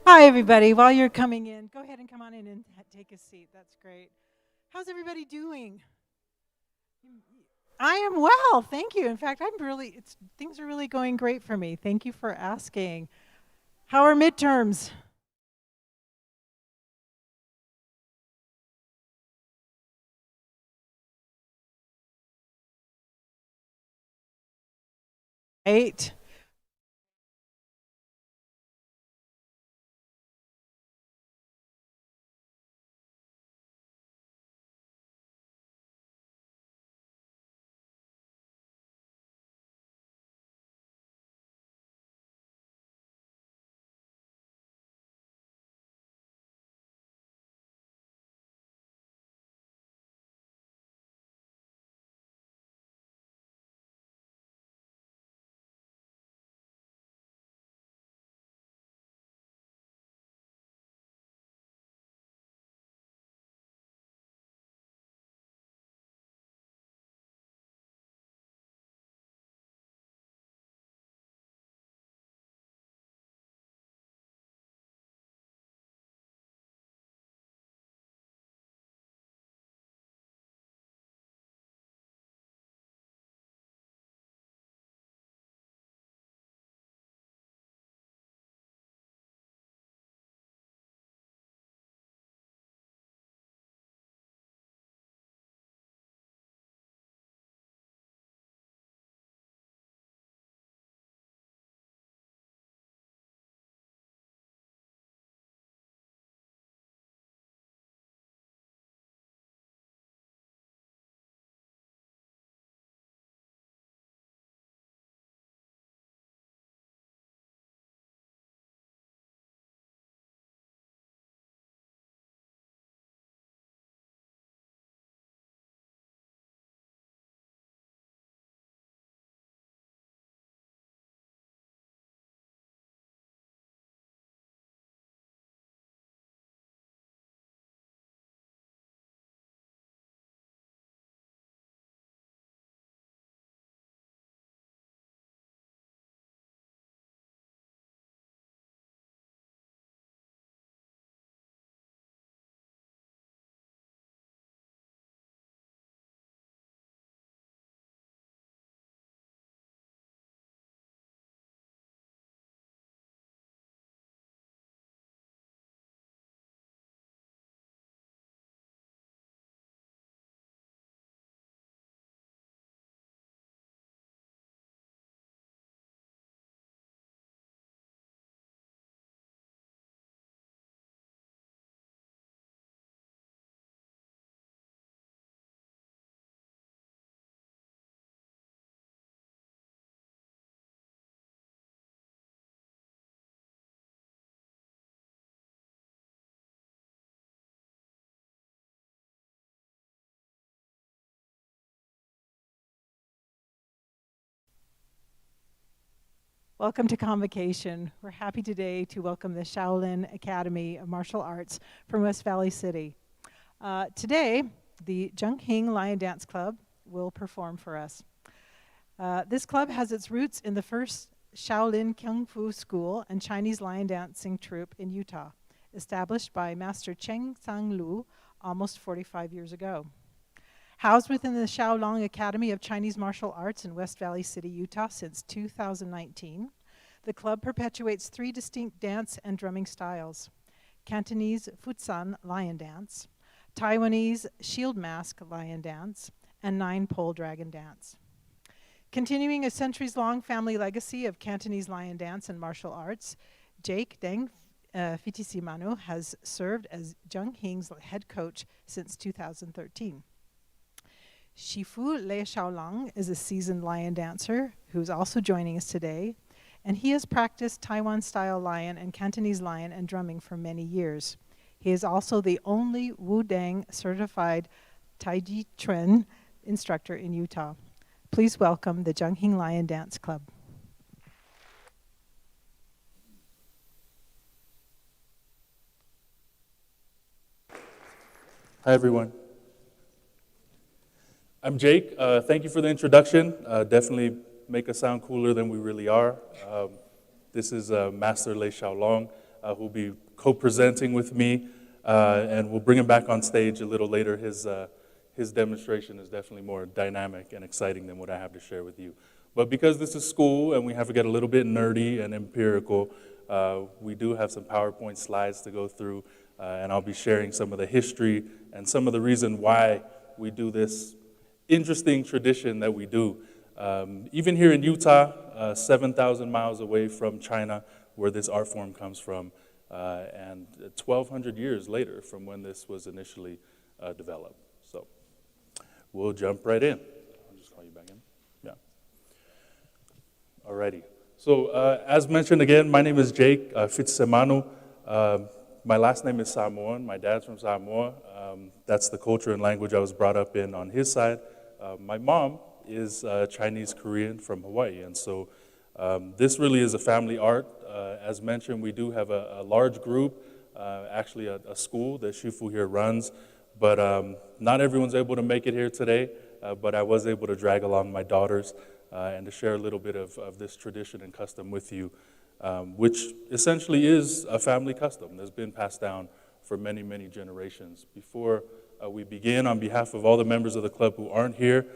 Hi, everybody. While you're coming in, go ahead and come on in and take a seat. That's great. How's everybody doing? I am well, thank you. In fact, things are really going great for me. Thank you for asking. How are midterms? Eight. Welcome to Convocation. We're happy today to welcome the Shaolin Academy of Martial Arts from West Valley City. Today, the Jung Hing Lion Dance Club will perform for us. This club has its roots in the first Shaolin Gongfu school and Chinese lion dancing troupe in Utah, established by Master Cheng Tsang Lu almost 45 years ago. Housed within the Shaolin Academy of Chinese Martial Arts in West Valley City, Utah since 2019, the club perpetuates 3 distinct dance and drumming styles: Cantonese Futsan lion dance, Taiwanese shield mask lion dance, and 9-pole dragon dance. Continuing a centuries-long family legacy of Cantonese lion dance and martial arts, Dang Fitisemanu has served as Jung Hing's head coach since 2013. Shifu Le Shaolong is a seasoned lion dancer who's also joining us today, and he has practiced Taiwan-style lion and Cantonese lion and drumming for many years. He is also the only Wu-Dang certified Tai Chi Chuan instructor in Utah. Please welcome the Jung Hing Lion Dance Club. Hi, everyone. I'm Jake. Thank you for the introduction. Definitely make us sound cooler than we really are. This is Master Le Shaolong. who'll be co-presenting with me, and we'll bring him back on stage a little later. His demonstration is definitely more dynamic and exciting than what I have to share with you. But because this is school and we have to get a little bit nerdy and empirical, we do have some PowerPoint slides to go through, and I'll be sharing some of the history and some of the reason why we do this interesting tradition that we do. Even here in Utah, 7,000 miles away from China, where this art form comes from, and 1,200 years later from when this was initially developed. So we'll jump right in. I'll just call you back in. Yeah. Alrighty. So as mentioned again, my name is Jake Fitisemanu. My last name is Samoan. My dad's from Samoa. That's the culture and language I was brought up in on his side. My mom is Chinese Korean from Hawaii, and so this really is a family art. As mentioned, we do have a large group, actually a school that Shifu here runs, but not everyone's able to make it here today, but I was able to drag along my daughters and to share a little bit of this tradition and custom with you, which essentially is a family custom that's been passed down for many, many generations. Before we begin, on behalf of all the members of the club who aren't here,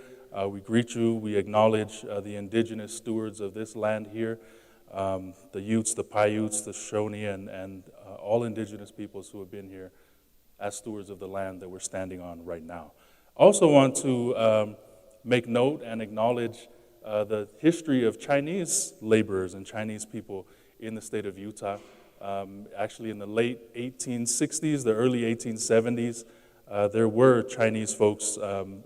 we greet you, we acknowledge the indigenous stewards of this land here, the Utes, the Paiutes, the Shawnee, and all indigenous peoples who have been here as stewards of the land that we're standing on right now. Also want to make note and acknowledge the history of Chinese laborers and Chinese people in the state of Utah. Actually in the late 1860s, the early 1870s, there were Chinese folks,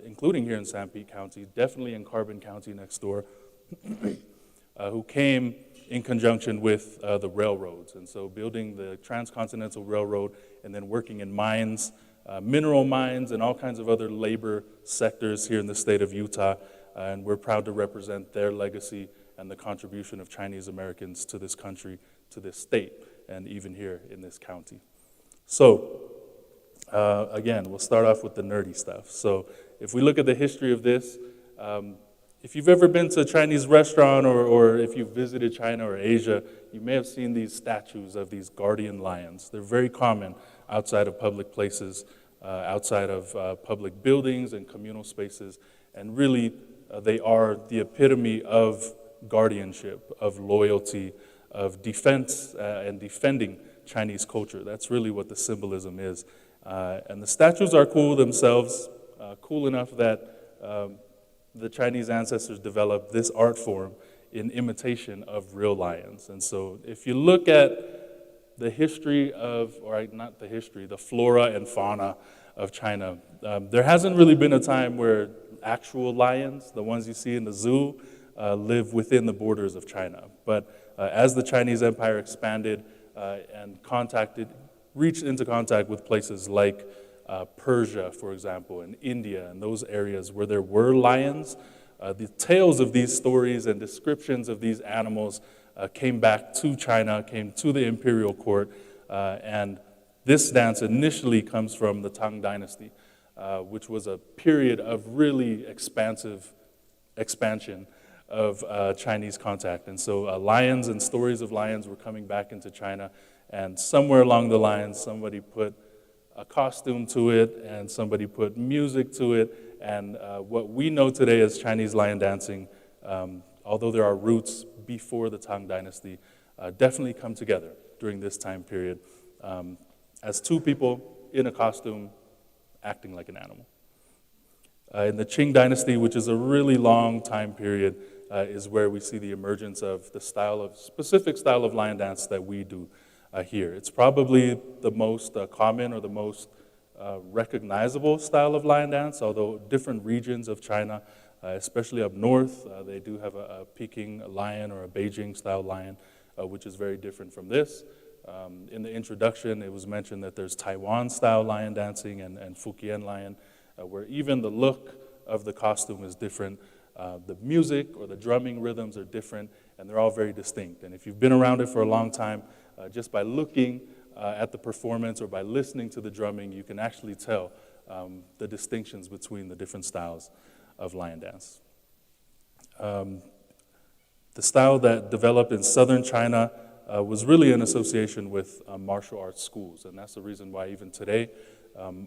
including here in Sanpete County, definitely in Carbon County next door, who came in conjunction with the railroads. And so building the Transcontinental Railroad and then working in mines, mineral mines, and all kinds of other labor sectors here in the state of Utah. And we're proud to represent their legacy and the contribution of Chinese Americans to this country, to this state, and even here in this county. So, again, we'll start off with the nerdy stuff. So if we look at the history of this, if you've ever been to a Chinese restaurant or if you've visited China or Asia, you may have seen these statues of these guardian lions. They're very common outside of public places, outside of public buildings and communal spaces, and really they are the epitome of guardianship, of loyalty, of defense and defending Chinese culture. That's really what the symbolism is. And the statues are cool themselves, cool enough that the Chinese ancestors developed this art form in imitation of real lions. And so if you look at the history of, or not the history, the flora and fauna of China, there hasn't really been a time where actual lions, the ones you see in the zoo, live within the borders of China. But as the Chinese Empire expanded and reached into contact with places like Persia, for example, and India, and those areas where there were lions, the tales of these stories and descriptions of these animals came back to China, came to the imperial court, and this dance initially comes from the Tang Dynasty, which was a period of really expansive expansion of Chinese contact. And so lions and stories of lions were coming back into China, and somewhere along the line, somebody put a costume to it, and somebody put music to it, and what we know today as Chinese lion dancing, although there are roots before the Tang Dynasty, definitely come together during this time period as two people in a costume acting like an animal. In the Qing Dynasty, which is a really long time period, is where we see the emergence of the specific style of lion dance that we do here. It's probably the most common or the most recognizable style of lion dance, although different regions of China, especially up north, they do have a Peking lion or a Beijing style lion, which is very different from this. In the introduction, it was mentioned that there's Taiwan style lion dancing and Fujian lion, where even the look of the costume is different. The music or the drumming rhythms are different, and they're all very distinct. And if you've been around it for a long time, just by looking at the performance or by listening to the drumming, you can actually tell the distinctions between the different styles of lion dance. The style that developed in southern China was really in association with martial arts schools. And that's the reason why even today,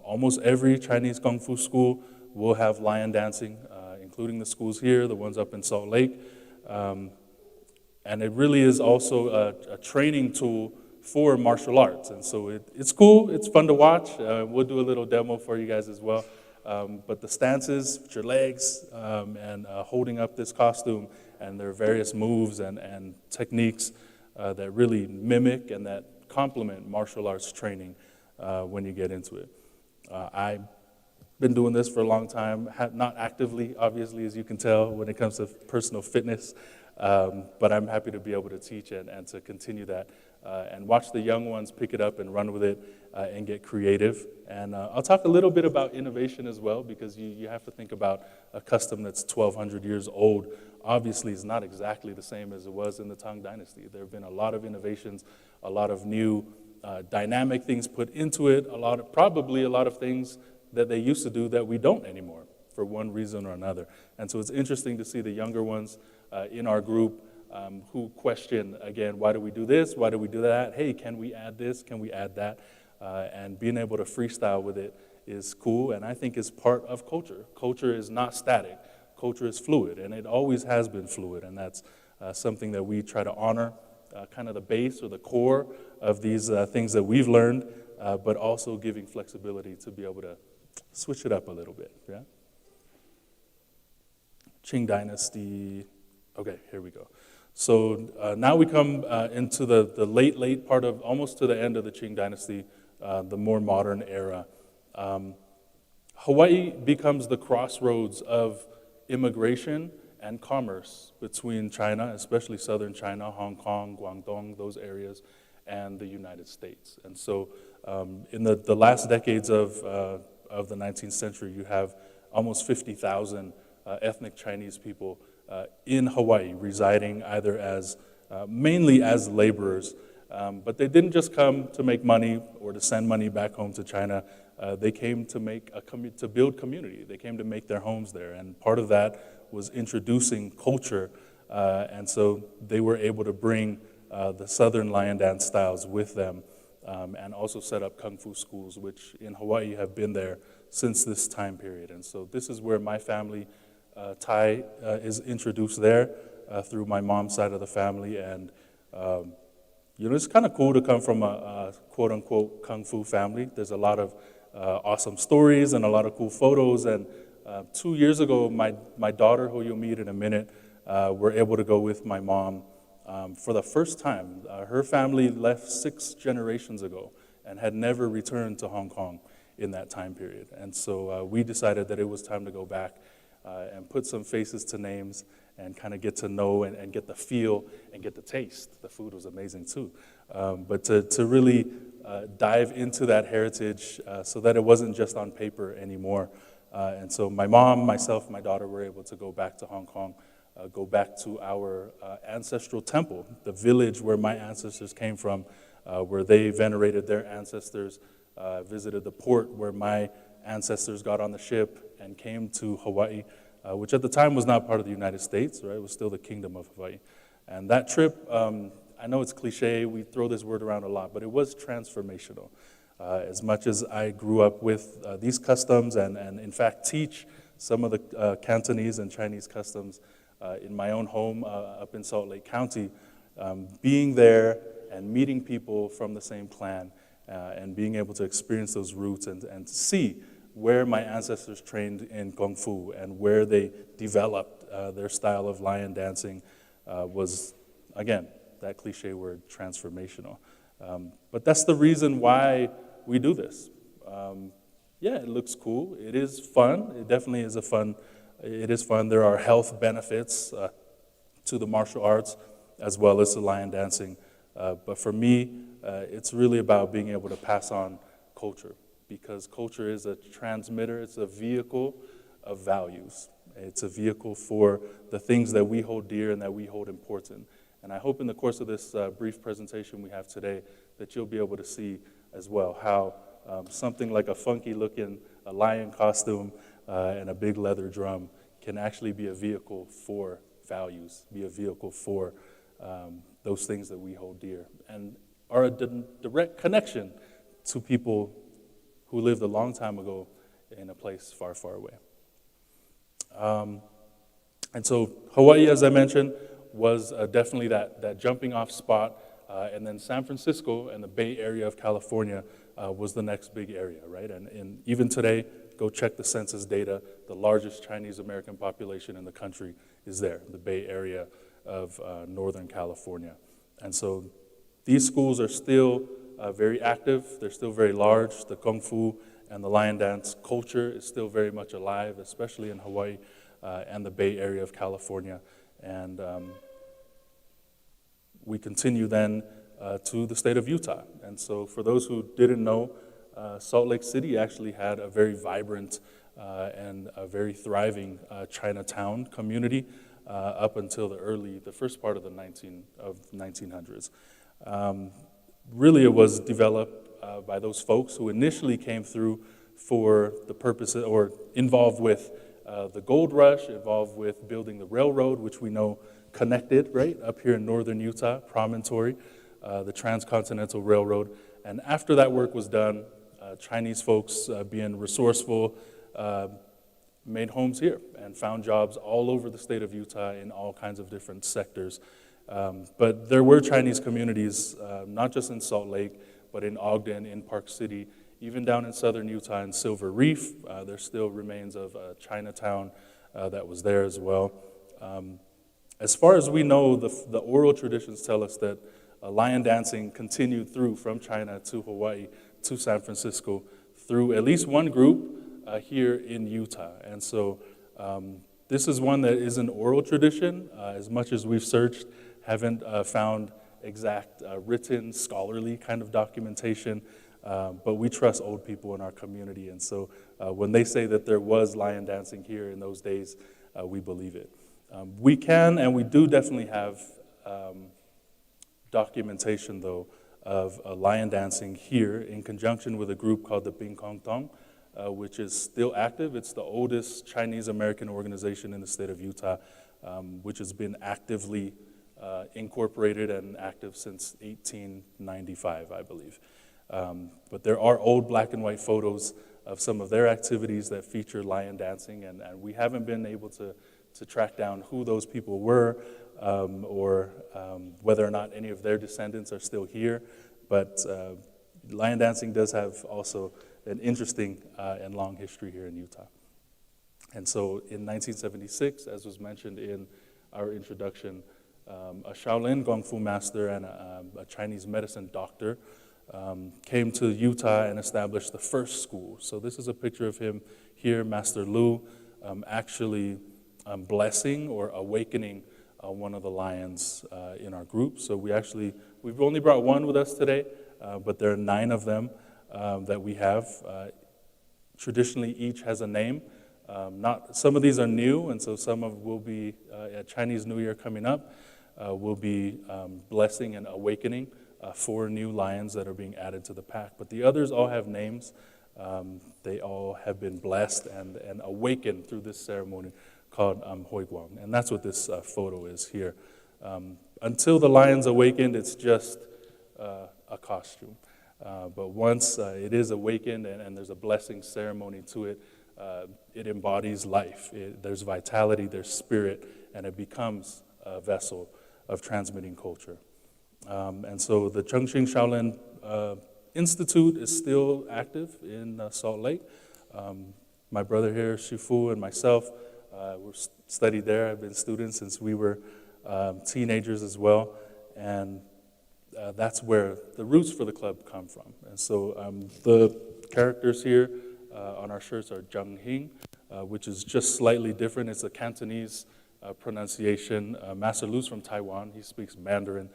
almost every Chinese Kung Fu school will have lion dancing, including the schools here, the ones up in Salt Lake. And it really is also a training tool for martial arts. And so it's cool, it's fun to watch. We'll do a little demo for you guys as well. But the stances with your legs and holding up this costume, and there are various moves and techniques that really mimic and that complement martial arts training when you get into it. I've been doing this for a long time, not actively, obviously, as you can tell, when it comes to personal fitness, but I'm happy to be able to teach and to continue that and watch the young ones pick it up and run with it and get creative. And I'll talk a little bit about innovation as well, because you have to think about a custom that's 1,200 years old. Obviously, it's not exactly the same as it was in the Tang Dynasty. There have been a lot of innovations, a lot of new dynamic things put into it, probably a lot of things that they used to do that we don't anymore for one reason or another. And so it's interesting to see the younger ones in our group who question, again, why do we do this? Why do we do that? Hey, can we add this? Can we add that? And being able to freestyle with it is cool, and I think is part of culture. Culture is not static. Culture is fluid, and it always has been fluid, and that's something that we try to honor, kind of the base or the core of these things that we've learned, but also giving flexibility to be able to switch it up a little bit, yeah? Qing Dynasty, okay, here we go. So now we come into the late part of, almost to the end of the Qing Dynasty, the more modern era. Hawaii becomes the crossroads of immigration and commerce between China, especially southern China, Hong Kong, Guangdong, those areas, and the United States. And so in the last decades of the 19th century, you have almost 50,000 ethnic Chinese people in Hawaii, residing either as, mainly as laborers. But they didn't just come to make money or to send money back home to China. They came to to build community. They came to make their homes there. And part of that was introducing culture. And so they were able to bring the Southern lion dance styles with them and also set up Kung Fu schools, which in Hawaii have been there since this time period. And so this is where my family, Thai, is introduced there through my mom's side of the family. And you know, it's kind of cool to come from a quote-unquote Kung Fu family. There's a lot of awesome stories and a lot of cool photos. And 2 years ago, my daughter, who you'll meet in a minute, were able to go with my mom for the first time. Her family left 6 generations ago and had never returned to Hong Kong in that time period. And so we decided that it was time to go back and put some faces to names and kind of get to know and get the feel and get the taste. The food was amazing too. But to really dive into that heritage so that it wasn't just on paper anymore. And so my mom, myself, my daughter were able to go back to Hong Kong, go back to our ancestral temple, the village where my ancestors came from, where they venerated their ancestors, visited the port where my ancestors got on the ship and came to Hawaii, which at the time was not part of the United States, right? It was still the Kingdom of Hawaii. And that trip, I know it's cliche, we throw this word around a lot, but it was transformational. As much as I grew up with these customs and in fact teach some of the Cantonese and Chinese customs in my own home up in Salt Lake County, being there and meeting people from the same clan and being able to experience those roots and see where my ancestors trained in Gongfu and where they developed their style of lion dancing was, again, that cliche word, transformational. But that's the reason why we do this. Yeah, it looks cool. It is fun. It definitely is it is fun. There are health benefits to the martial arts as well as to lion dancing. But for me, it's really about being able to pass on culture, because culture is a transmitter, it's a vehicle of values. It's a vehicle for the things that we hold dear and that we hold important. And I hope in the course of this brief presentation we have today that you'll be able to see as well how something like a funky looking lion costume and a big leather drum can actually be a vehicle for values, be a vehicle for those things that we hold dear, and are a direct connection to people who lived a long time ago in a place far, far away. And so Hawaii, as I mentioned, was definitely that jumping off spot, and then San Francisco and the Bay Area of California was the next big area, right? And even today, go check the census data, the largest Chinese American population in the country is there, the Bay Area of Northern California. And so these schools are still very active, they're still very large. The Gongfu and the lion dance culture is still very much alive, especially in Hawaii and the Bay Area of California. And we continue then to the state of Utah. And so for those who didn't know, Salt Lake City actually had a very vibrant and a very thriving Chinatown community up until the first part of the 1900s. Really, it was developed by those folks who initially came through for the purpose or involved with the gold rush, involved with building the railroad, which we know connected, right, up here in northern Utah, Promontory, the Transcontinental Railroad. And after that work was done, Chinese folks, being resourceful, made homes here and found jobs all over the state of Utah in all kinds of different sectors. But there were Chinese communities, not just in Salt Lake, but in Ogden, in Park City, even down in southern Utah in Silver Reef. There still remains of Chinatown that was there as well. As far as we know, the oral traditions tell us that lion dancing continued through from China to Hawaii to San Francisco through at least one group here in Utah. And so this is one that is an oral tradition. As much as we've searched, haven't found exact written, scholarly kind of documentation, but we trust old people in our community. And so when they say that there was lion dancing here in those days, we believe it. We can and we do definitely have documentation, though, of lion dancing here in conjunction with a group called the Bing Kong Tong, which is still active. It's the oldest Chinese American organization in the state of Utah, which has been actively incorporated and active since 1895, I believe. But there are old black and white photos of some of their activities that feature lion dancing, and we haven't been able to track down who those people were, or whether or not any of their descendants are still here. But lion dancing does have also an interesting and long history here in Utah. And so in 1976, as was mentioned in our introduction, a Shaolin Gongfu master and a Chinese medicine doctor came to Utah and established the first school. So this is a picture of him here, Master Lu, actually blessing or awakening one of the lions in our group. So we've only brought one with us today, but there are 9 of them that we have. Traditionally, each has a name. Some of these are new, and so will be at Chinese New Year coming up. We'll be blessing and awakening 4 new lions that are being added to the pack. But the others all have names. They all have been blessed and awakened through this ceremony called Hoi Guang. And that's what this photo is here. Until the lions awakened, it's just a costume. But once it is awakened and there's a blessing ceremony to it, it embodies life. There's vitality, there's spirit, and it becomes a vessel of transmitting culture. And so the Chongqing Shaolin Institute is still active in Salt Lake. My brother here, Shifu, and myself, we're studied there. I've been students since we were teenagers as well. And that's where the roots for the club come from. And so the characters here on our shirts are Jung Hing, which is just slightly different. It's a Cantonese pronunciation. Master Lu's from Taiwan. He speaks Mandarin,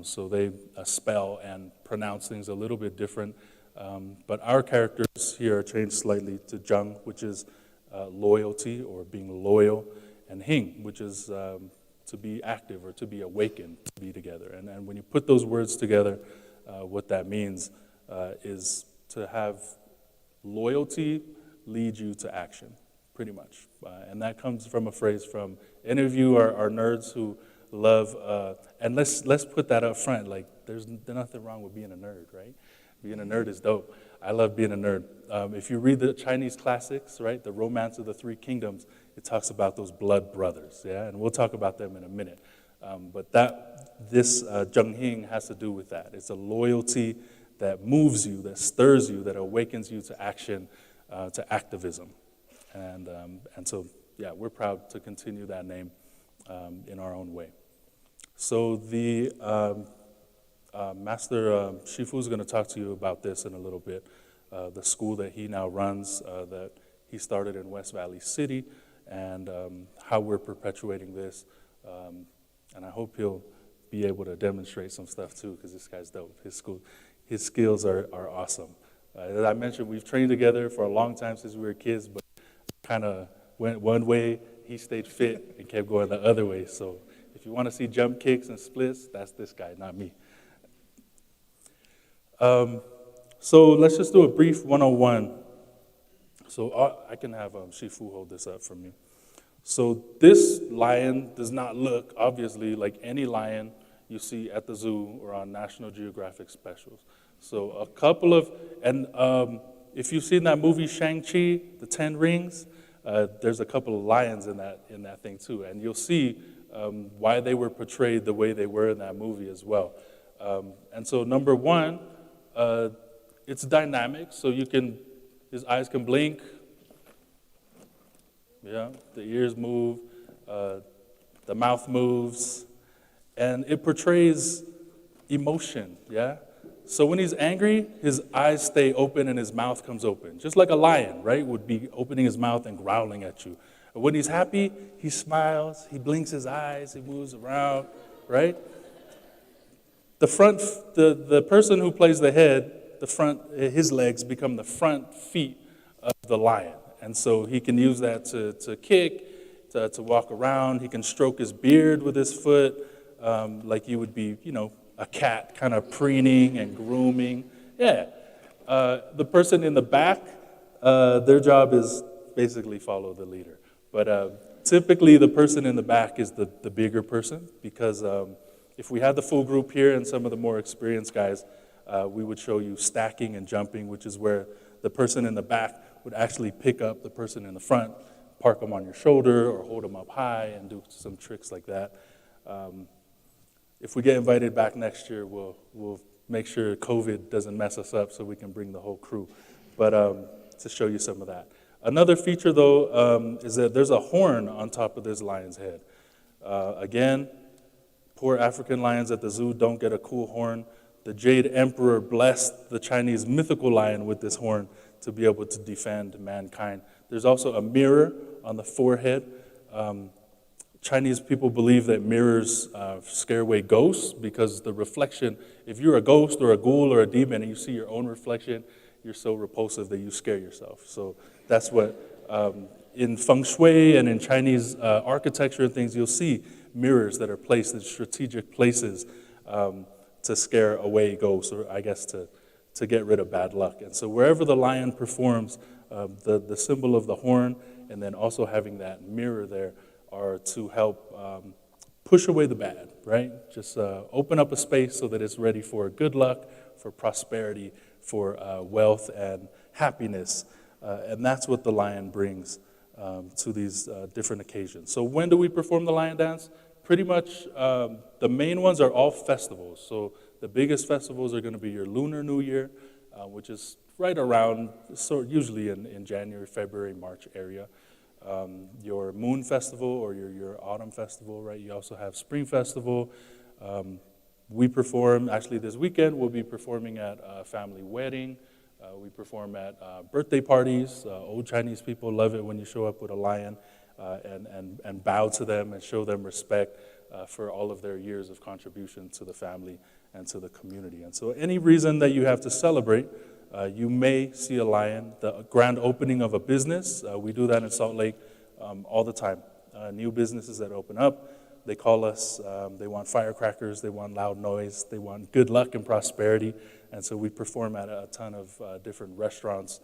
so they spell and pronounce things a little bit different. But our characters here are changed slightly to Jung, which is loyalty or being loyal, and Hing, which is to be active or to be awakened, to be together. And when you put those words together, what that means is to have loyalty lead you to action, pretty much. And that comes from a phrase from, any of you are nerds who love, and let's put that up front. Like, there's nothing wrong with being a nerd, right? Being a nerd is dope. I love being a nerd. If you read the Chinese classics, right, the Romance of the Three Kingdoms, it talks about those blood brothers, yeah, and we'll talk about them in a minute. But this Jung Hing has to do with that. It's a loyalty that moves you, that stirs you, that awakens you to action, to activism. And so, yeah, we're proud to continue that name in our own way. So the Master Shifu is going to talk to you about this in a little bit, the school that he now runs, that he started in West Valley City, and how we're perpetuating this. And I hope he'll be able to demonstrate some stuff too, because this guy's dope. His skills are awesome. As I mentioned, we've trained together for a long time since we were kids, but kind of went one way, he stayed fit and kept going the other way. So if you want to see jump kicks and splits, that's this guy, not me. So let's just do a brief 101. So I can have Shifu hold this up for me. So this lion does not look, obviously, like any lion you see at the zoo or on National Geographic specials. So a couple of, and if you've seen that movie Shang-Chi, The Ten Rings, there's a couple of lions in that thing too. And you'll see why they were portrayed the way they were in that movie as well. And so number one, it's dynamic, so his eyes can blink, yeah, the ears move, the mouth moves, and it portrays emotion, yeah? So when he's angry, his eyes stay open and his mouth comes open, just like a lion, right, would be opening his mouth and growling at you. When he's happy, he smiles, he blinks his eyes, he moves around, right? The person who plays the head, his legs become the front feet of the lion. And so he can use that to kick, to walk around. He can stroke his beard with his foot, like you would be, a cat kind of preening and grooming. Yeah. The person in the back, their job is basically follow the leader. But typically the person in the back is the bigger person, because if we had the full group here and some of the more experienced guys, we would show you stacking and jumping, which is where the person in the back would actually pick up the person in the front, park them on your shoulder or hold them up high and do some tricks like that. If we get invited back next year, we'll make sure COVID doesn't mess us up so we can bring the whole crew. But to show you some of that. Another feature, though, is that there's a horn on top of this lion's head. Again, poor African lions at the zoo don't get a cool horn. The Jade Emperor blessed the Chinese mythical lion with this horn to be able to defend mankind. There's also a mirror on the forehead. Chinese people believe that mirrors scare away ghosts, because the reflection, if you're a ghost or a ghoul or a demon and you see your own reflection, you're so repulsive that you scare yourself. So that's what, in feng shui and in Chinese architecture and things, you'll see mirrors that are placed in strategic places to scare away ghosts, or I guess to get rid of bad luck. And so wherever the lion performs, the symbol of the horn and then also having that mirror there are to help push away the bad, right? Just open up a space so that it's ready for good luck, for prosperity, for wealth and happiness. And that's what the lion brings to these different occasions. So when do we perform the lion dance? Pretty much the main ones are all festivals. So the biggest festivals are going to be your Lunar New Year, which is right around, so usually in January, February, March area. Your Moon Festival or your Autumn Festival, right? You also have Spring Festival. We perform, actually this weekend, we'll be performing at a family wedding. We perform at birthday parties. Old Chinese people love it when you show up with a lion and bow to them and show them respect for all of their years of contribution to the family and to the community. And so any reason that you have to celebrate, you may see a lion. The grand opening of a business, we do that in Salt Lake all the time. New businesses that open up, they call us, they want firecrackers, they want loud noise, they want good luck and prosperity. And so we perform at a ton of different restaurants.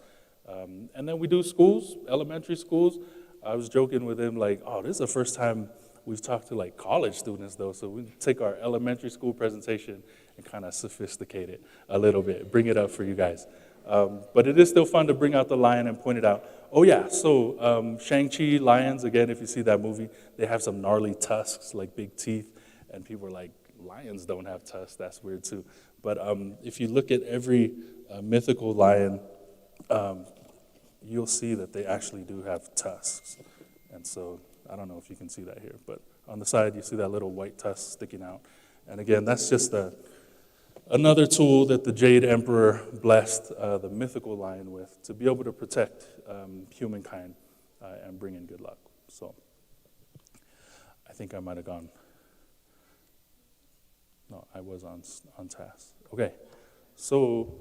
And then we do schools, elementary schools. I was joking with him like, oh, this is the first time we've talked to like college students though, so we take our elementary school presentation and kind of sophisticate it a little bit, bring it up for you guys. But it is still fun to bring out the lion and point it out. Oh yeah, so Shang-Chi lions, again, if you see that movie, they have some gnarly tusks, like big teeth, and people are like, lions don't have tusks, that's weird too. But if you look at every mythical lion, you'll see that they actually do have tusks. And so, I don't know if you can see that here, but on the side you see that little white tusk sticking out. And again, that's just another tool that the Jade Emperor blessed the mythical lion with to be able to protect humankind and bring in good luck. So, I think I might have gone. No, I was on task. Okay, so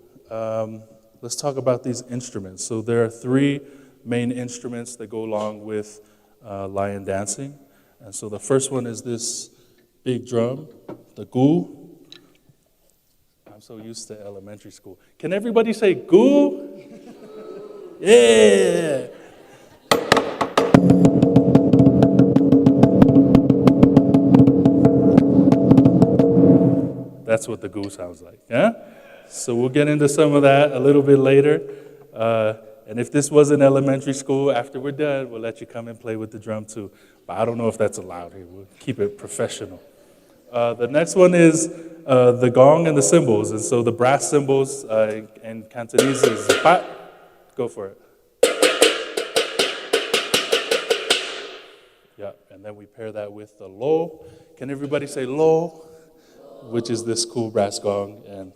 let's talk about these instruments. So there are 3 main instruments that go along with lion dancing. And so the first one is this big drum, the gu. I'm so used to elementary school. Can everybody say gu? Yeah! That's what the gu sounds like, yeah? So we'll get into some of that a little bit later. And if this wasn't elementary school, after we're done, we'll let you come and play with the drum too. But I don't know if that's allowed here. We'll keep it professional. The next one is the gong and the cymbals. And so the brass cymbals in Cantonese is pat. Go for it. Yeah, and then we pair that with the lo. Can everybody say lo? Which is this cool brass gong. And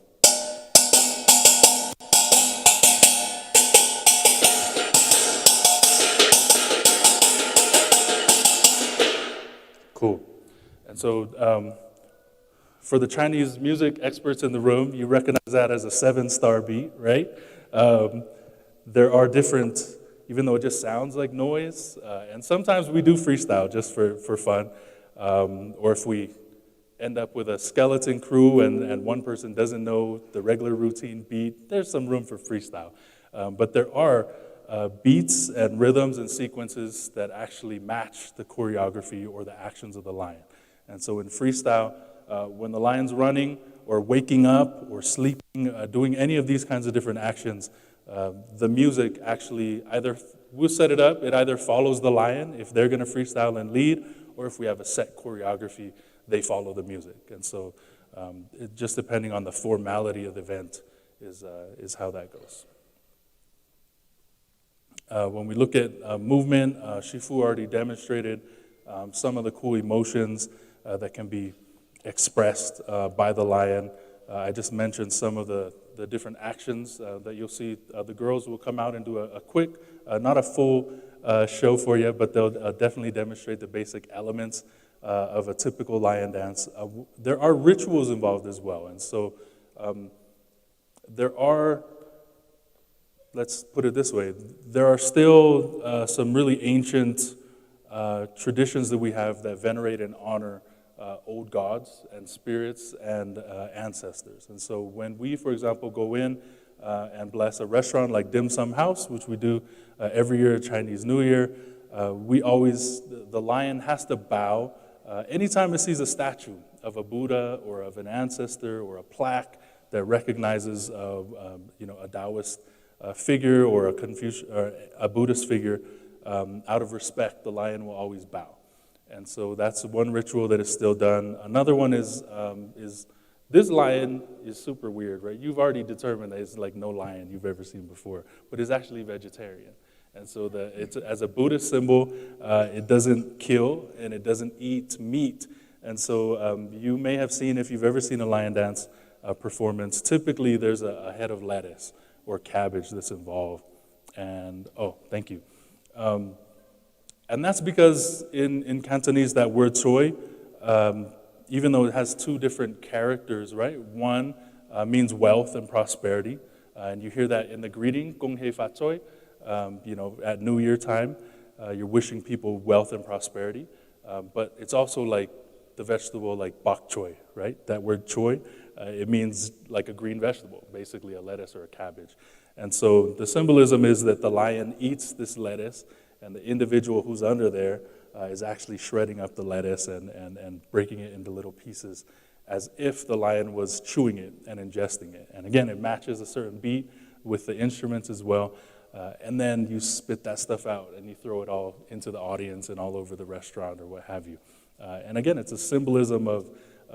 cool. And so for the Chinese music experts in the room, you recognize that as a 7-star beat, right? There are different, even though it just sounds like noise, and sometimes we do freestyle just for fun, or if we end up with a skeleton crew and one person doesn't know the regular routine beat, there's some room for freestyle. But there are beats and rhythms and sequences that actually match the choreography or the actions of the lion. And so in freestyle, when the lion's running or waking up or sleeping, doing any of these kinds of different actions, the music actually we'll set it up, it either follows the lion if they're gonna freestyle and lead, or if we have a set choreography, they follow the music. And so it just depending on the formality of the event is how that goes. When we look at movement, Shifu already demonstrated some of the cool emotions that can be expressed by the lion. I just mentioned some of the different actions that you'll see. The girls will come out and do a quick, not a full show for you, but they'll definitely demonstrate the basic elements of a typical lion dance. There are rituals involved as well, and so there are, let's put it this way, there are still some really ancient traditions that we have that venerate and honor old gods and spirits and ancestors. And so when we, for example, go in and bless a restaurant like Dim Sum House, which we do every year at Chinese New Year, the lion has to bow anytime it sees a statue of a Buddha or of an ancestor or a plaque that recognizes a Taoist figure or a Buddhist figure. Out of respect, the lion will always bow. And so that's one ritual that is still done. Another one is this lion is super weird, right? You've already determined that it's like no lion you've ever seen before, but it's actually vegetarian. And so it's as a Buddhist symbol, it doesn't kill and it doesn't eat meat. And so you may have seen, if you've ever seen a lion dance performance, typically there's a head of lettuce or cabbage that's involved. And, oh, thank you. And that's because in Cantonese, that word choi, even though it has 2 different characters, right? One means wealth and prosperity. And you hear that in the greeting, Gong Hei Fa Choi, at New Year time, you're wishing people wealth and prosperity. But it's also like the vegetable like bok choy, right? That word choy, it means like a green vegetable, basically a lettuce or a cabbage. And so the symbolism is that the lion eats this lettuce, and the individual who's under there is actually shredding up the lettuce and breaking it into little pieces as if the lion was chewing it and ingesting it. And again, it matches a certain beat with the instruments as well. And then you spit that stuff out and you throw it all into the audience and all over the restaurant or what have you. And again, it's a symbolism of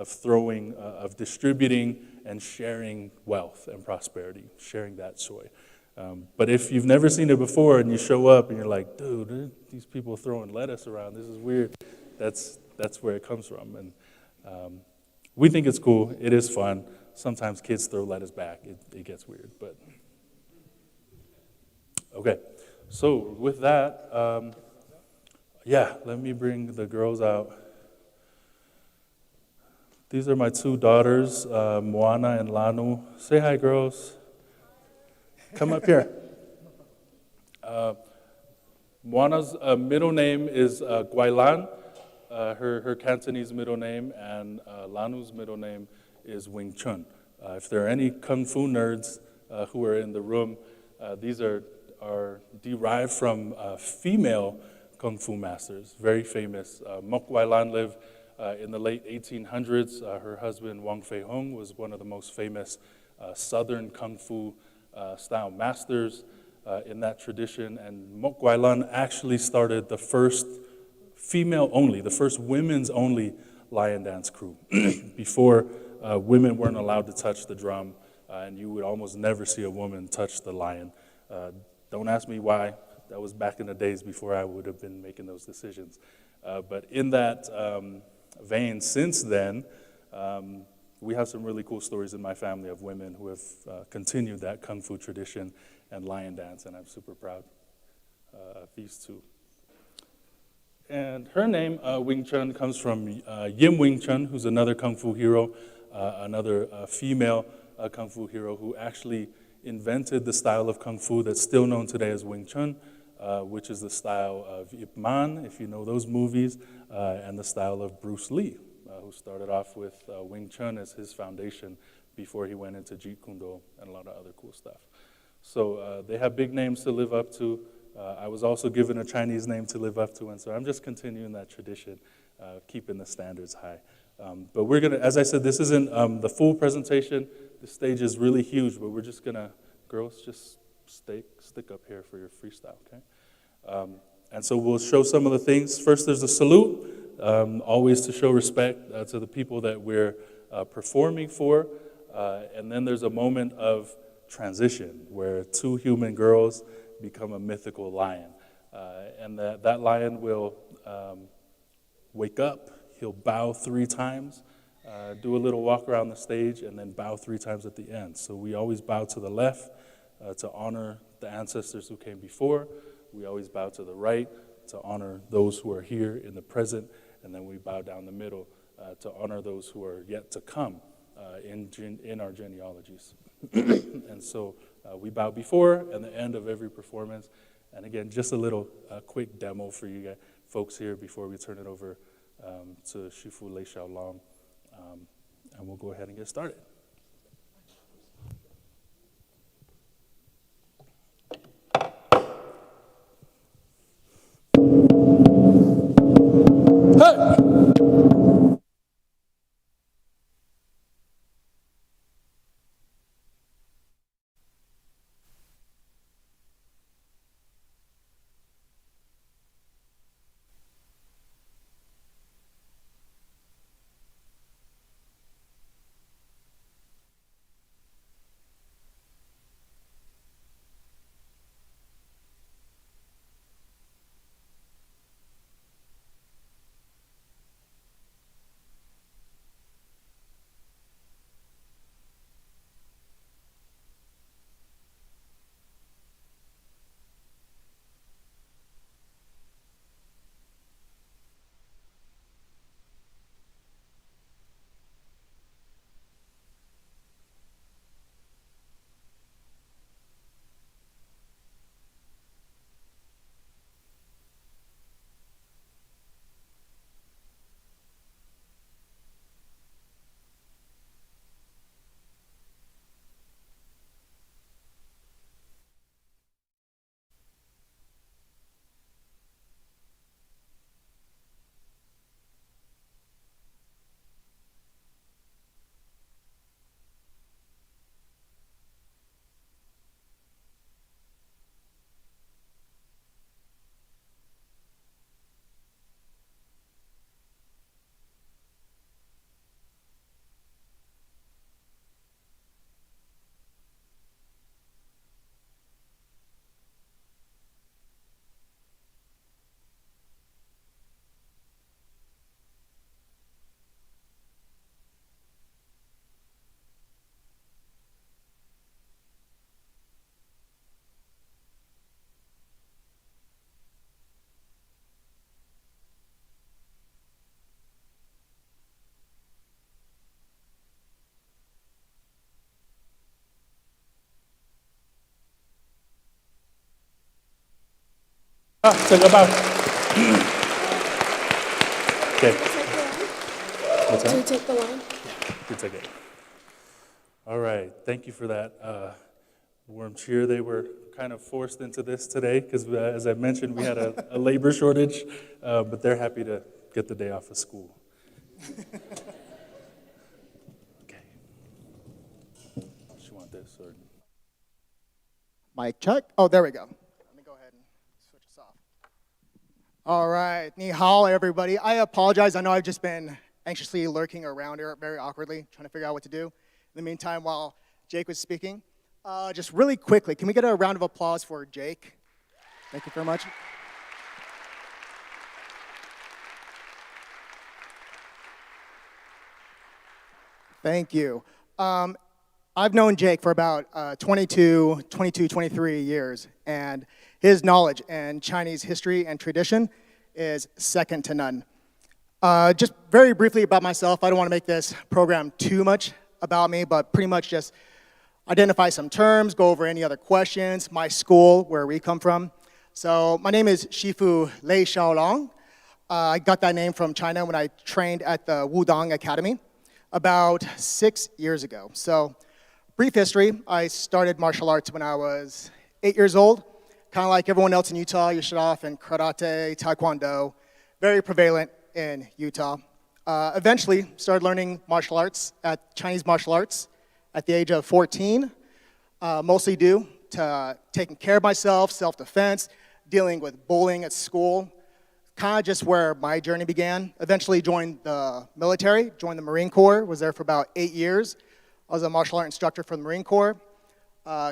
throwing, of distributing and sharing wealth and prosperity, sharing that joy. But if you've never seen it before and you show up and you're like, dude, these people throwing lettuce around, this is weird, that's where it comes from. And we think it's cool, it is fun. Sometimes kids throw lettuce back, it gets weird, but. Okay, so with that, let me bring the girls out. These are my two daughters, Moana and Lanu. Say hi, girls. Come up here. Moana's middle name is Guailan, her Cantonese middle name, and Lanu's middle name is Wing Chun. If there are any Kung Fu nerds who are in the room, these are derived from female Kung Fu masters, very famous. Mok Guailan lived in the late 1800s. Her husband, Wang Fei Hong, was one of the most famous Southern Kung Fu style masters in that tradition. And Mok Guailan actually started the first female only, the first women's only lion dance crew. Before, women weren't allowed to touch the drum, and you would almost never see a woman touch the lion. Don't ask me why. That was back in the days before I would have been making those decisions. But in that vein, since then, we have some really cool stories in my family of women who have continued that Kung Fu tradition and lion dance, and I'm super proud of these two. And her name, Wing Chun, comes from Yim Wing Chun, who's another Kung Fu hero, another female Kung Fu hero who actually invented the style of Kung Fu that's still known today as Wing Chun, which is the style of Ip Man, if you know those movies, and the style of Bruce Lee, who started off with Wing Chun as his foundation before he went into Jeet Kune Do and a lot of other cool stuff. So they have big names to live up to. I was also given a Chinese name to live up to, and so I'm just continuing that tradition, keeping the standards high. But we're gonna, as I said, this isn't the full presentation. The stage is really huge, but we're just gonna, girls, just stick up here for your freestyle, okay? And so we'll show some of the things. First, there's a salute, always to show respect to the people that we're performing for. And then there's a moment of transition where two human girls become a mythical lion. And that lion will wake up, he'll bow 3 times, do a little walk around the stage, and then bow 3 times at the end. So we always bow to the left to honor the ancestors who came before. We always bow to the right to honor those who are here in the present, and then we bow down the middle to honor those who are yet to come in our genealogies. And so we bow before and the end of every performance. And again, just a little quick demo for you guys, folks here before we turn it over to Shifu Lei Xiaolong. And we'll go ahead and get started. Hey! Take a bow. Okay. What's that? Do you take the line? You take it. All right. Thank you for that warm cheer. They were kind of forced into this today because, as I mentioned, we had a labor shortage, but they're happy to get the day off of school. Okay. Do you want this or? Mic check. Oh, there we go. Let me go ahead and switch this off. All right. Ni hao, everybody. I apologize. I know I've just been anxiously lurking around here very awkwardly, trying to figure out what to do. In the meantime, while Jake was speaking, just really quickly, can we get a round of applause for Jake? Thank you very much. Thank you. I've known Jake for about 23 years, and his knowledge in Chinese history and tradition is second to none. Just very briefly about myself, I don't want to make this program too much about me, but pretty much just identify some terms, go over any other questions, my school, where we come from. So my name is Shifu Lei Shaolong. I got that name from China when I trained at the Wudang Academy about 6 years ago. So brief history, I started martial arts when I was 8 years old. Kind of like everyone else in Utah, you start off in karate, taekwondo, very prevalent in Utah. Eventually started learning martial arts, Chinese martial arts, at the age of 14, mostly due to taking care of myself, self-defense, dealing with bullying at school, kind of just where my journey began. Eventually joined the military, joined the Marine Corps, was there for about 8 years. I was a martial art instructor for the Marine Corps.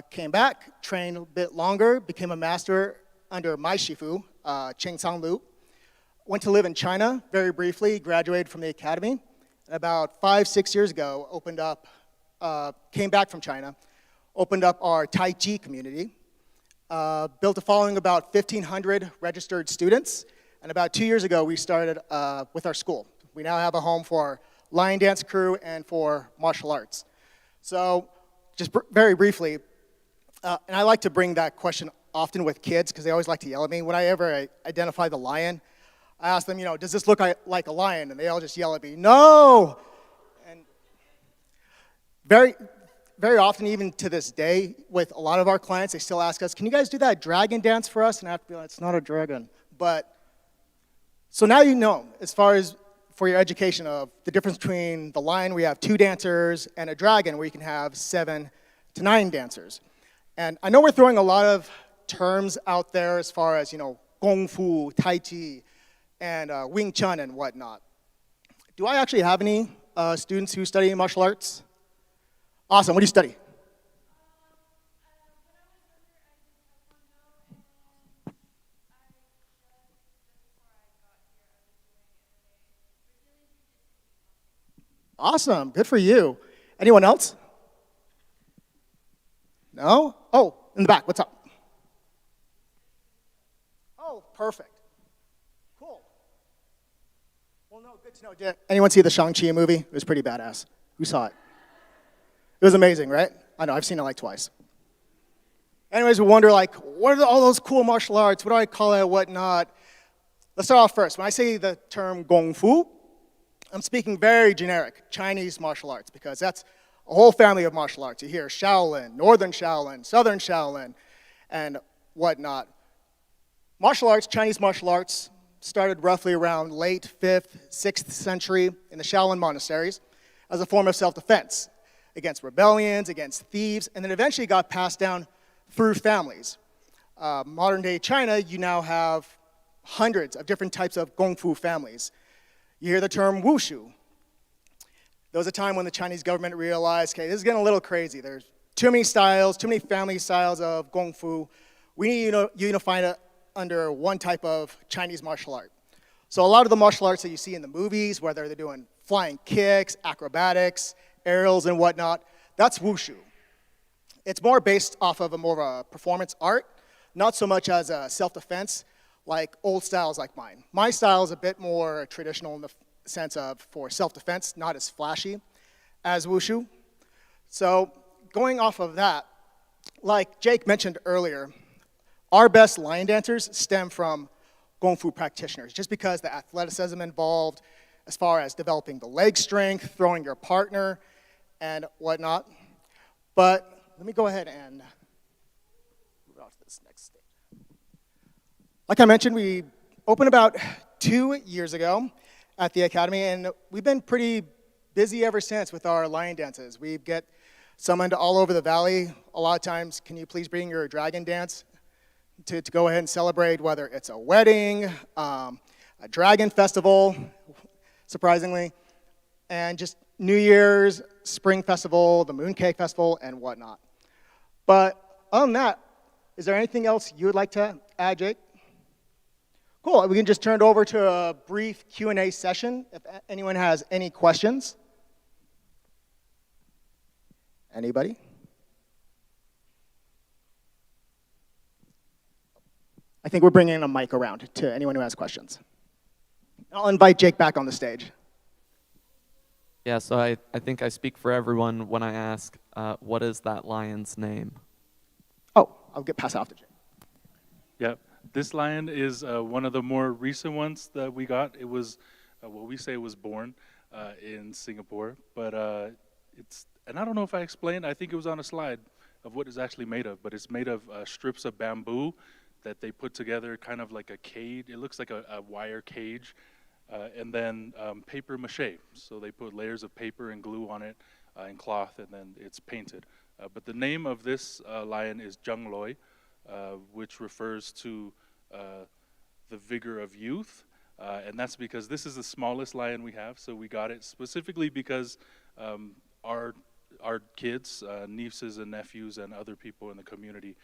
Came back, trained a bit longer, became a master under my Shifu, Cheng Tsang Lu. Went to live in China very briefly, graduated from the academy. And about 5-6 years ago, came back from China, opened up our Tai Chi community, built a following of about 1,500 registered students. And about 2 years ago, we started with our school. We now have a home for lion dance crew and for martial arts. So just very briefly, and I like to bring that question often with kids because they always like to yell at me. When I ever identify the lion, I ask them, does this look like a lion? And they all just yell at me, no! And very, very often, even to this day, with a lot of our clients, they still ask us, can you guys do that dragon dance for us? And I have to be like, it's not a dragon. So now you know, as far as for your education of the difference between the lion, where you have 2 dancers, and a dragon, where you can have 7 to 9 dancers. And I know we're throwing a lot of terms out there as far as, Gongfu, Tai Chi, and Wing Chun and whatnot. Do I actually have any students who study martial arts? Awesome, what do you study? Awesome, good for you. Anyone else? No? Oh, in the back, what's up? Oh, perfect. Cool. Well, no, good to know. Did anyone see the Shang-Chi movie? It was pretty badass. Who saw it? It was amazing, right? I know, I've seen it like twice. Anyways, we wonder, what are all those cool martial arts? What do I call it, whatnot? Let's start off first. When I say the term Gongfu, I'm speaking very generic, Chinese martial arts, because that's a whole family of martial arts. You hear Shaolin, Northern Shaolin, Southern Shaolin, and whatnot. Martial arts, Chinese martial arts, started roughly around late 5th, 6th century in the Shaolin monasteries as a form of self-defense against rebellions, against thieves, and then eventually got passed down through families. Modern-day China, you now have hundreds of different types of Gongfu families. You hear the term wushu. There was a time when the Chinese government realized, okay, this is getting a little crazy. There's too many styles, too many family styles of Gongfu. We need to unify it under one type of Chinese martial art. So a lot of the martial arts that you see in the movies, whether they're doing flying kicks, acrobatics, aerials, and whatnot, that's wushu. It's more based off of more of a performance art, not so much as a self-defense, like old styles like mine. My style is a bit more traditional in the sense of for self-defense, not as flashy as wushu. So going off of that, like Jake mentioned earlier, our best lion dancers stem from Gongfu practitioners, just because the athleticism involved as far as developing the leg strength, throwing your partner, and whatnot. But let me go ahead and move on to this next stage. Like I mentioned, we opened about 2 years ago at the Academy, and we've been pretty busy ever since with our lion dances. We get summoned all over the valley. A lot of times, can you please bring your dragon dance to go ahead and celebrate, whether it's a wedding, a dragon festival, surprisingly, and just New Year's, Spring Festival, the Mooncake Festival, and whatnot. But other than that, is there anything else you would like to add, Jake? Cool, we can just turn it over to a brief Q&A session if anyone has any questions. Anybody? I think we're bringing a mic around to anyone who has questions. I'll invite Jake back on the stage. Yeah, so I think I speak for everyone when I ask, what is that lion's name? Oh, I'll pass it off to Jake. Yeah, this lion is one of the more recent ones that we got. It was, well, we say it was born in Singapore, but and I don't know if I explained, I think it was on a slide of what it's actually made of, but it's made of strips of bamboo that they put together kind of like a cage. It looks like a wire cage, and then paper mache. So they put layers of paper and glue on it and cloth, and then it's painted. But the name of this lion is Zheng Loi, which refers to the vigor of youth. And that's because this is the smallest lion we have, so we got it specifically because our kids, nieces and nephews and other people in the community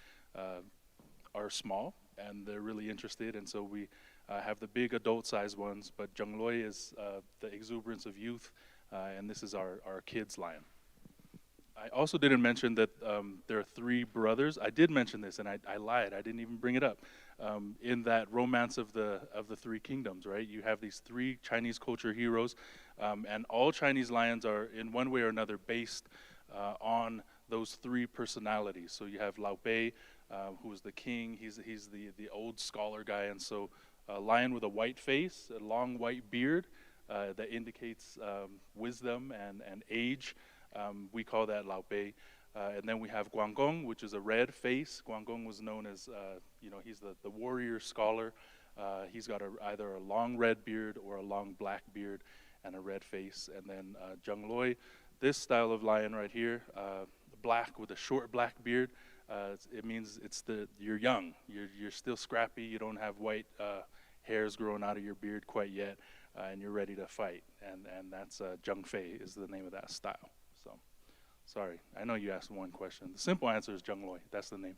are small, and they're really interested, and so we have the big adult-sized ones, but Zheng Loi is the exuberance of youth, and this is our kids' lion. I also didn't mention that there are 3 brothers. I did mention this, and I lied. I didn't even bring it up. In that romance of the 3 kingdoms, right? You have these 3 Chinese culture heroes, and all Chinese lions are, in one way or another, based on those 3 personalities. So you have Lao Bei, who is the king. He's the old scholar guy, and so a lion with a white face, a long white beard that indicates wisdom and age. We call that Lao Bei. And then we have Gong, which is a red face. Gong was known as, he's the warrior scholar. He's got either a long red beard or a long black beard and a red face. And then Zheng Loi, this style of lion right here, black with a short black beard. It means you're young, you're still scrappy, you don't have white hairs growing out of your beard quite yet, and you're ready to fight. And that's Zheng Fei is the name of that style. So, sorry, I know you asked one question. The simple answer is Zheng Loi. That's the name.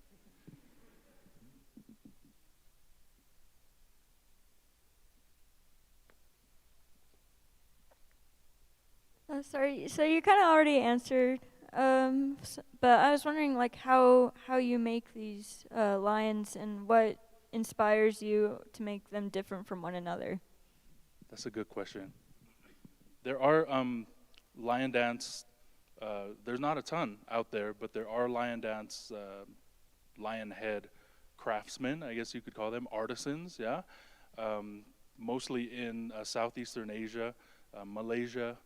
Sorry, so you kind of already answered, but I was wondering like how you make these lions and what inspires you to make them different from one another. That's a good question. There are lion dance. There's not a ton out there, but there are lion dance, lion head craftsmen, I guess you could call them, artisans, yeah? Mostly in Southeastern Asia, Malaysia,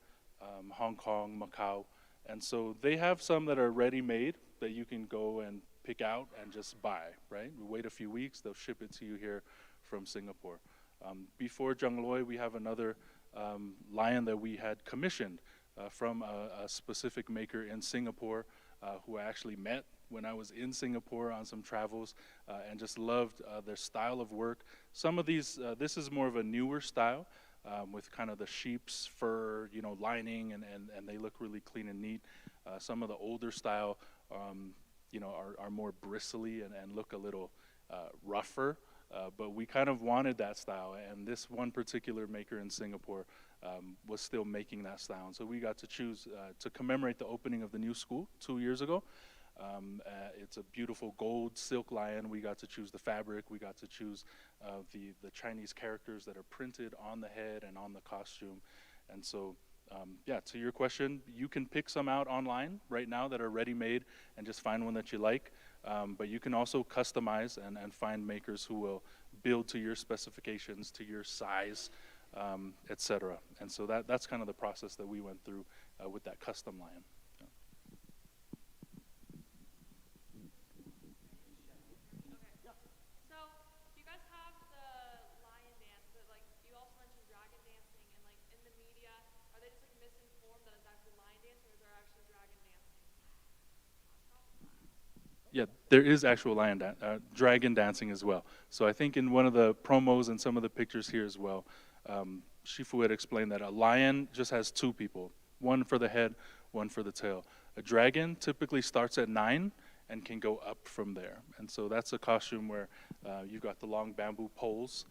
Hong Kong, Macau. And so they have some that are ready-made that you can go and pick out and just buy, right? We wait a few weeks, they'll ship it to you here from Singapore. Before Zheng Loi, we have another lion that we had commissioned from a specific maker in Singapore who I actually met when I was in Singapore on some travels and just loved their style of work. Some of these, this is more of a newer style with kind of the sheep's fur, lining, and they look really clean and neat. Some of the older style, are more bristly and look a little rougher. But we kind of wanted that style, and this one particular maker in Singapore was still making that style. And so we got to choose to commemorate the opening of the new school 2 years ago. It's a beautiful gold silk lion. We got to choose the fabric. We got to choose the Chinese characters that are printed on the head and on the costume. And so, to your question, you can pick some out online right now that are ready-made and just find one that you like. But you can also customize and find makers who will build to your specifications, to your size, etc. And so that's kind of the process that we went through with that custom lion. Yeah. So you guys have the lion dance, but like you also mentioned dragon dancing, and like in the media, are they just like misinformed that it's actually lion dancing, or is there actually dragon dancing? Yeah, there is actual dragon dancing as well. So I think in one of the promos and some of the pictures here as well, Shifu had explained that a lion just has two people, one for the head, one for the tail. A dragon typically starts at 9 and can go up from there. And so that's a costume where you've got the long bamboo poles,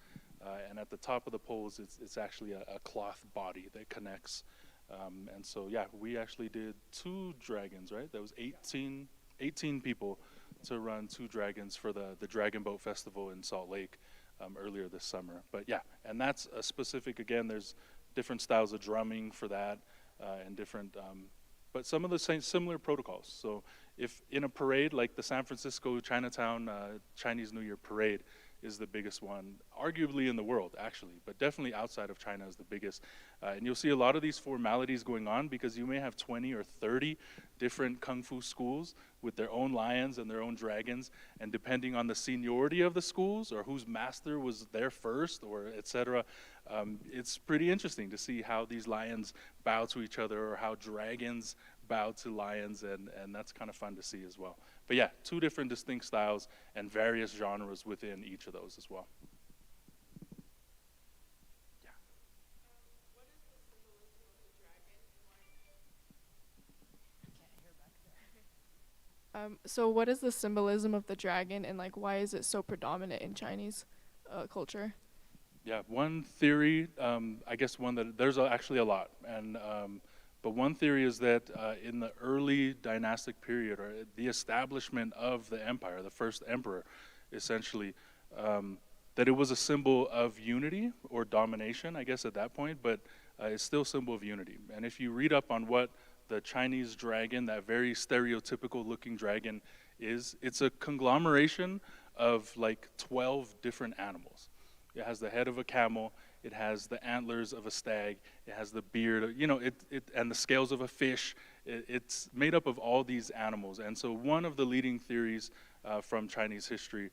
and at the top of the poles, it's actually a cloth body that connects. And so, yeah, we actually did 2 dragons, right? That was 18 people to run 2 dragons for the Dragon Boat Festival in Salt Lake earlier this summer. But yeah, and that's a specific, again, there's different styles of drumming for that and different, but some of the same similar protocols. So if in a parade like the San Francisco Chinatown Chinese New Year parade is the biggest one, arguably in the world actually, but definitely outside of China is the biggest. And you'll see a lot of these formalities going on because you may have 20 or 30 different Kung Fu schools with their own lions and their own dragons, and depending on the seniority of the schools or whose master was there first or etc., it's pretty interesting to see how these lions bow to each other or how dragons bow to lions, and that's kind of fun to see as well. But yeah, 2 different distinct styles and various genres within each of those as well. Yeah. What is the symbolism of the dragon? So what is the symbolism of the dragon, and like why is it so predominant in Chinese culture? Yeah, one theory, I guess one that there's actually a lot, and but one theory is that in the early dynastic period, or the establishment of the empire, the first emperor, essentially, that it was a symbol of unity or domination, I guess at that point, but it's still a symbol of unity. And if you read up on what the Chinese dragon, that very stereotypical looking dragon is, it's a conglomeration of like 12 different animals. It has the head of a camel, it has the antlers of a stag, it has the beard, you know, and the scales of a fish. It's made up of all these animals. And so one of the leading theories from Chinese history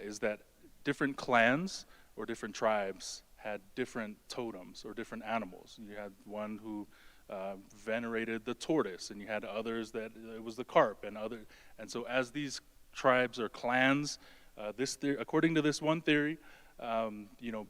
is that different clans or different tribes had different totems or different animals. You had one who venerated the tortoise, and you had others that it was the carp, and so as these tribes or clans, according to this one theory,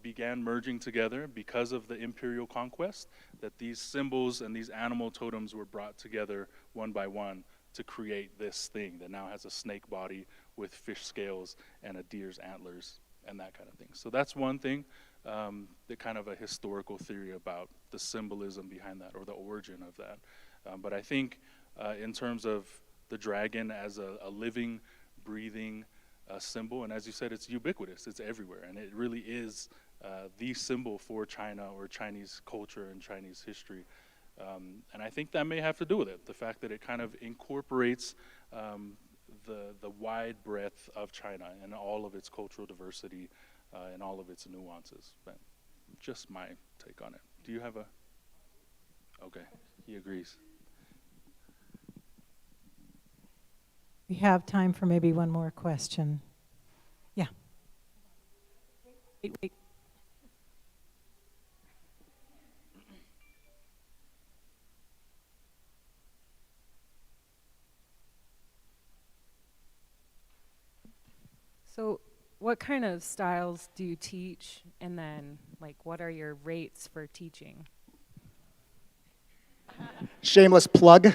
began merging together because of the imperial conquest, that these symbols and these animal totems were brought together one by one to create this thing that now has a snake body with fish scales and a deer's antlers and that kind of thing. So that's one thing, the kind of a historical theory about the symbolism behind that or the origin of that. But I think in terms of the dragon as a living, breathing symbol, and as you said, it's ubiquitous, it's everywhere, and it really is the symbol for China or Chinese culture and Chinese history. And I think that may have to do with it, the fact that it kind of incorporates the wide breadth of China and all of its cultural diversity and all of its nuances. But just my take on it. Do you have a? Okay, he agrees. We have time for maybe one more question. Yeah. Wait. So what kind of styles do you teach, and then like what are your rates for teaching? Shameless plug.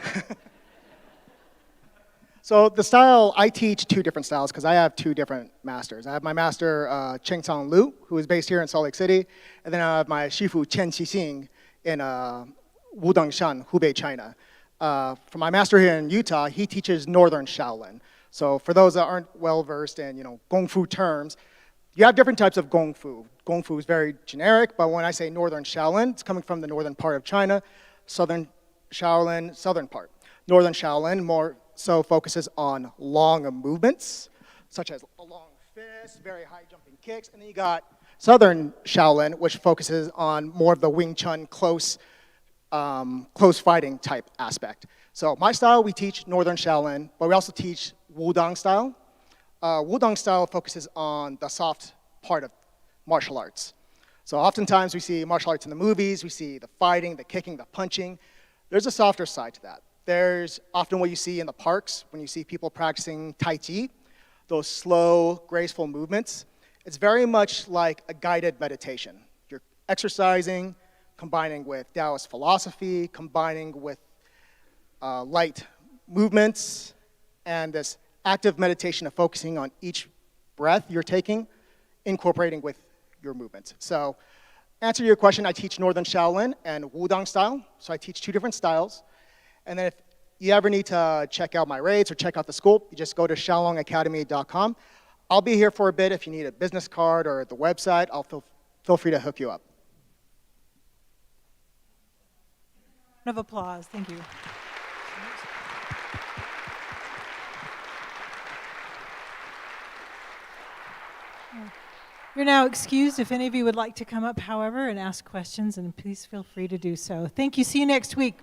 So the style, I teach 2 different styles because I have 2 different masters. I have my master, Cheng Tsang Lu, who is based here in Salt Lake City, and then I have my Shifu Chen Qixing in Wudangshan, Hubei, China. For my master here in Utah, he teaches Northern Shaolin. So for those that aren't well-versed in, Gongfu terms, you have different types of Gongfu. Gongfu is very generic, but when I say Northern Shaolin, it's coming from the northern part of China. Southern Shaolin, southern part. Northern Shaolin, more also focuses on long movements, such as a long fist, very high jumping kicks, and then you got Southern Shaolin, which focuses on more of the Wing Chun close fighting type aspect. So my style, we teach Northern Shaolin, but we also teach Wudang style. Wudang style focuses on the soft part of martial arts. So oftentimes we see martial arts in the movies, we see the fighting, the kicking, the punching. There's a softer side to that. There's often what you see in the parks when you see people practicing Tai Chi, those slow, graceful movements. It's very much like a guided meditation. You're exercising, combining with Taoist philosophy, combining with light movements, and this active meditation of focusing on each breath you're taking, incorporating with your movements. So, answer your question, I teach Northern Shaolin and Wudang style, so I teach two different styles. And then if you ever need to check out my rates or check out the school, you just go to shaolongacademy.com. I'll be here for a bit. If you need a business card or the website, I'll feel free to hook you up. Round of applause. Thank you. You're now excused if any of you would like to come up, however, and ask questions, and please feel free to do so. Thank you. See you next week.